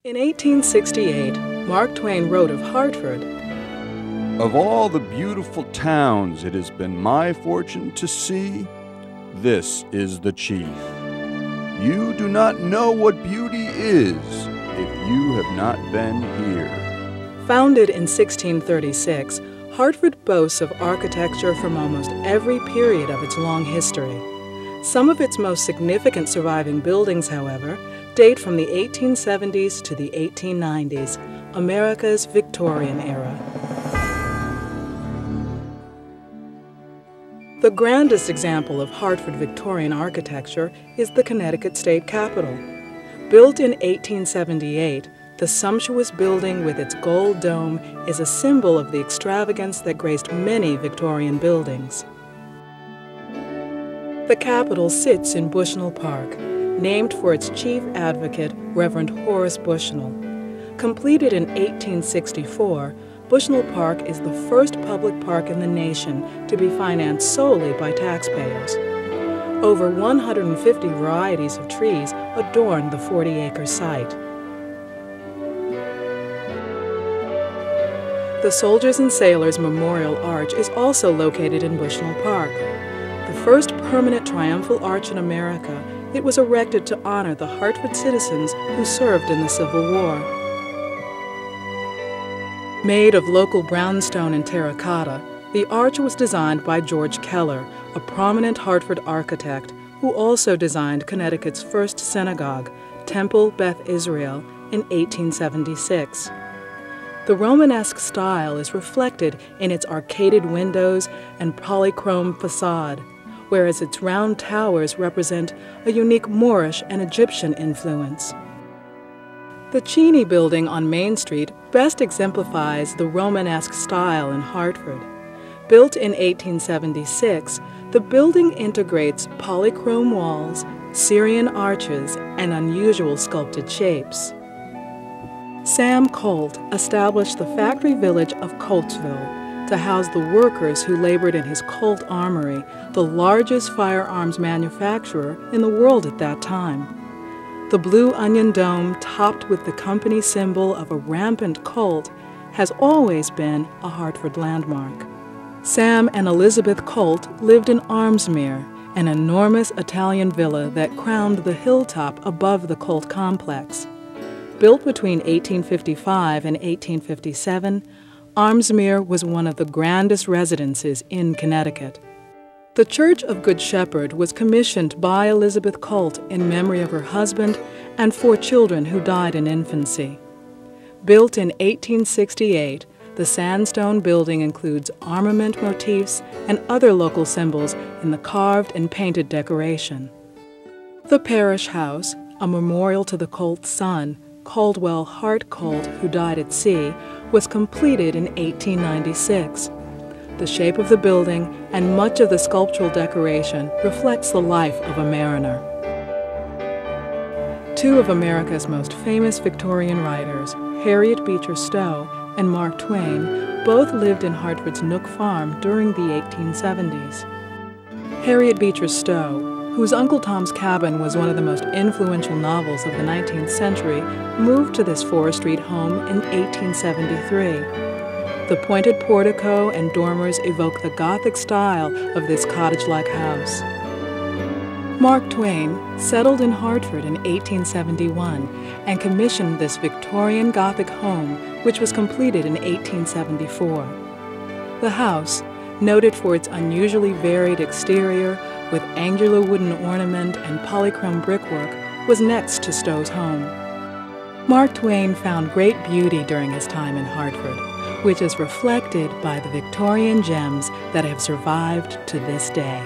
In 1868, Mark Twain wrote of Hartford, "Of all the beautiful towns it has been my fortune to see, this is the chief. You do not know what beauty is if you have not been here." Founded in 1636, Hartford boasts of architecture from almost every period of its long history. Some of its most significant surviving buildings, however, date from the 1870s to the 1890s, America's Victorian era. The grandest example of Hartford Victorian architecture is the Connecticut State Capitol. Built in 1878, the sumptuous building with its gold dome is a symbol of the extravagance that graced many Victorian buildings. The Capitol sits in Bushnell Park, named for its chief advocate, Reverend Horace Bushnell. Completed in 1864, Bushnell Park is the first public park in the nation to be financed solely by taxpayers. Over 150 varieties of trees adorn the 40-acre site. The Soldiers and Sailors Memorial Arch is also located in Bushnell Park. The first permanent triumphal arch in America, it was erected to honor the Hartford citizens who served in the Civil War. Made of local brownstone and terracotta, the arch was designed by George Keller, a prominent Hartford architect who also designed Connecticut's first synagogue, Temple Beth Israel, in 1876. The Romanesque style is reflected in its arcaded windows and polychrome facade, whereas its round towers represent a unique Moorish and Egyptian influence. The Cheney Building on Main Street best exemplifies the Romanesque style in Hartford. Built in 1876, the building integrates polychrome walls, Syrian arches, and unusual sculpted shapes. Sam Colt established the factory village of Coltsville to house the workers who labored in his Colt Armory, the largest firearms manufacturer in the world at that time. The Blue Onion Dome, topped with the company symbol of a rampant colt, has always been a Hartford landmark. Sam and Elizabeth Colt lived in Armsmere, an enormous Italian villa that crowned the hilltop above the Colt complex. Built between 1855 and 1857, Armsmere was one of the grandest residences in Connecticut. The Church of Good Shepherd was commissioned by Elizabeth Colt in memory of her husband and 4 children who died in infancy. Built in 1868, the sandstone building includes armament motifs and other local symbols in the carved and painted decoration. The Parish House, a memorial to the Colt's son, Caldwell Hart Colt, who died at sea, was completed in 1896. The shape of the building and much of the sculptural decoration reflects the life of a mariner. 2 of America's most famous Victorian writers, Harriet Beecher Stowe and Mark Twain, both lived in Hartford's Nook Farm during the 1870s. Harriet Beecher Stowe, whose Uncle Tom's Cabin was one of the most influential novels of the 19th century, moved to this Forest Street home in 1873. The pointed portico and dormers evoke the Gothic style of this cottage-like house. Mark Twain settled in Hartford in 1871 and commissioned this Victorian Gothic home, which was completed in 1874. The house, noted for its unusually varied exterior with angular wooden ornament and polychrome brickwork, was next to Stowe's home. Mark Twain found great beauty during his time in Hartford, which is reflected by the Victorian gems that have survived to this day.